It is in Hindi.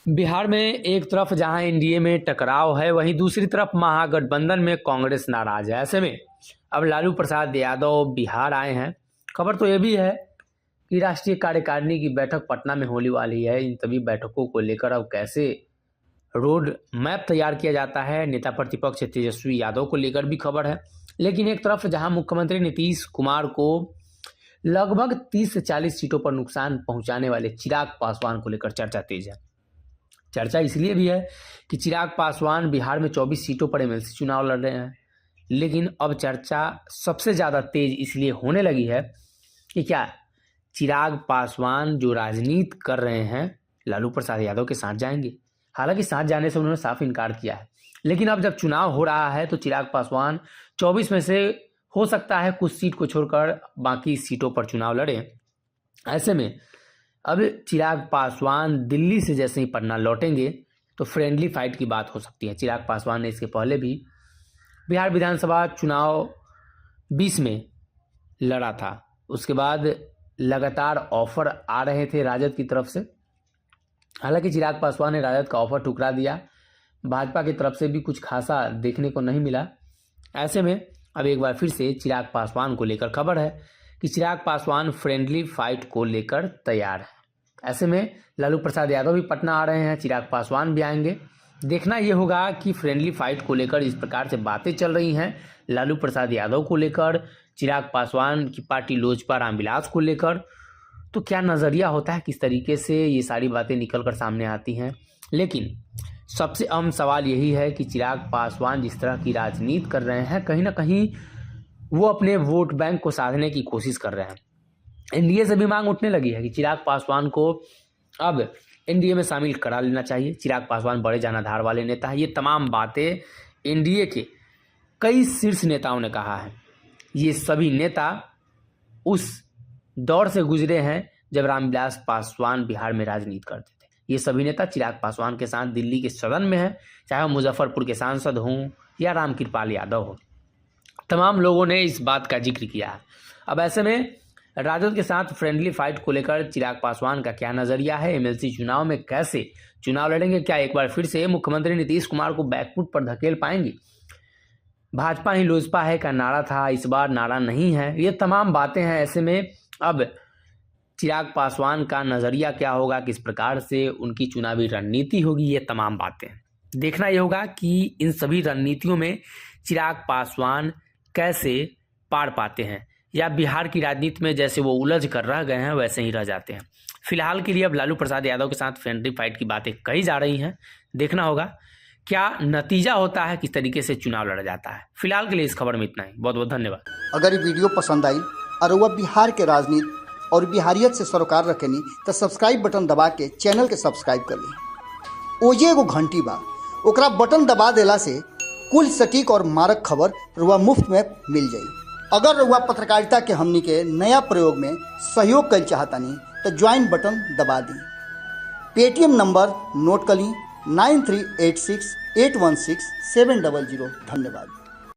बिहार में एक तरफ जहां एनडीए में टकराव है, वहीं दूसरी तरफ महागठबंधन में कांग्रेस नाराज है। ऐसे में अब लालू प्रसाद यादव बिहार आए हैं। खबर तो यह भी है कि राष्ट्रीय कार्यकारिणी की बैठक पटना में होने वाली है। इन सभी बैठकों को लेकर अब कैसे रोड मैप तैयार किया जाता है, नेता प्रतिपक्ष तेजस्वी यादव को लेकर भी खबर है। लेकिन एक तरफ जहां मुख्यमंत्री नीतीश कुमार को लगभग 30 से 40 सीटों पर नुकसान पहुंचाने वाले चिराग पासवान को लेकर चर्चा तेज है। चर्चा इसलिए भी है कि चिराग पासवान बिहार में 24 सीटों पर एमएलसी चुनाव लड़ रहे हैं। लेकिन अब चर्चा सबसे ज़्यादा तेज इसलिए होने लगी है कि क्या चिराग पासवान जो राजनीति कर रहे हैं लालू प्रसाद यादव के साथ जाएंगे। हालांकि साथ जाने से उन्होंने साफ इनकार किया है, लेकिन अब जब चुनाव हो रहा है तो चिराग पासवान 24 में से हो सकता है कुछ सीट को छोड़कर बाकी सीटों पर चुनाव लड़े। ऐसे में अब चिराग पासवान दिल्ली से जैसे ही पटना लौटेंगे तो फ्रेंडली फाइट की बात हो सकती है। चिराग पासवान ने इसके पहले भी बिहार विधानसभा चुनाव 20 में लड़ा था। उसके बाद लगातार ऑफर आ रहे थे राजद की तरफ से। हालांकि चिराग पासवान ने राजद का ऑफर ठुकरा दिया। भाजपा की तरफ से भी कुछ खासा देखने को नहीं मिला। ऐसे में अब एक बार फिर से चिराग पासवान को लेकर खबर है कि चिराग पासवान फ्रेंडली फाइट को लेकर तैयार है। ऐसे में लालू प्रसाद यादव भी पटना आ रहे हैं, चिराग पासवान भी आएंगे। देखना यह होगा कि फ्रेंडली फाइट को लेकर इस प्रकार से बातें चल रही हैं लालू प्रसाद यादव को लेकर, चिराग पासवान की पार्टी लोजपा रामविलास को लेकर, तो क्या नज़रिया होता है, किस तरीके से ये सारी बातें निकल कर सामने आती हैं। लेकिन सबसे अहम सवाल यही है कि चिराग पासवान जिस तरह की राजनीति कर रहे हैं, कहीं ना कहीं वो अपने वोट बैंक को साधने की कोशिश कर रहे हैं। एनडीए से भी मांग उठने लगी है कि चिराग पासवान को अब एनडीए में शामिल करा लेना चाहिए। चिराग पासवान बड़े जनाधार वाले नेता हैं। ये तमाम बातें एनडीए के कई शीर्ष नेताओं ने कहा है। ये सभी नेता उस दौर से गुजरे हैं जब रामविलास पासवान बिहार में राजनीति करते थे। ये सभी नेता चिराग पासवान के साथ दिल्ली के सदन में हैं, चाहे वो मुजफ्फरपुर के सांसद हों या रामकृपाल यादव हो। तमाम लोगों ने इस बात का जिक्र किया है। अब ऐसे में राजद के साथ फ्रेंडली फाइट को लेकर चिराग पासवान का क्या नज़रिया है, एमएलसी चुनाव में कैसे चुनाव लड़ेंगे, क्या एक बार फिर से मुख्यमंत्री नीतीश कुमार को बैकफुट पर धकेल पाएंगे। भाजपा ही लोजपा है का नारा था, इस बार नारा नहीं है। ये तमाम बातें हैं। ऐसे में अब चिराग पासवान का नज़रिया क्या होगा, किस प्रकार से उनकी चुनावी रणनीति होगी, ये तमाम बातें देखना ये होगा कि इन सभी रणनीतियों में चिराग पासवान कैसे पार पाते हैं, या बिहार की राजनीति में जैसे वो उलझ कर रह गए हैं वैसे ही रह जाते हैं। फिलहाल के लिए अब लालू प्रसाद यादव के साथ फ्रेंडली फाइट की बातें कही जा रही हैं। देखना होगा क्या नतीजा होता है, किस तरीके से चुनाव लड़ा जाता है। फिलहाल के लिए इस खबर में इतना ही। बहुत बहुत धन्यवाद। अगर ये वीडियो पसंद आई और वह बिहार के राजनीति और बिहारियत से सरोकार रखेनी तो सब्सक्राइब बटन दबा के चैनल के सब्सक्राइब कर ली। ओजे एगो घंटी बा, ओकरा बटन दबा देला से कुल सटीक और मारक खबर रुआ मुफ्त में मिल जाई। अगर रुआ पत्रकारिता के हमनी के नया प्रयोग में सहयोग कर चाहतानी तो ज्वाइन बटन दबा दी। पेटीएम नंबर नोट कर ली 9386816700। धन्यवाद।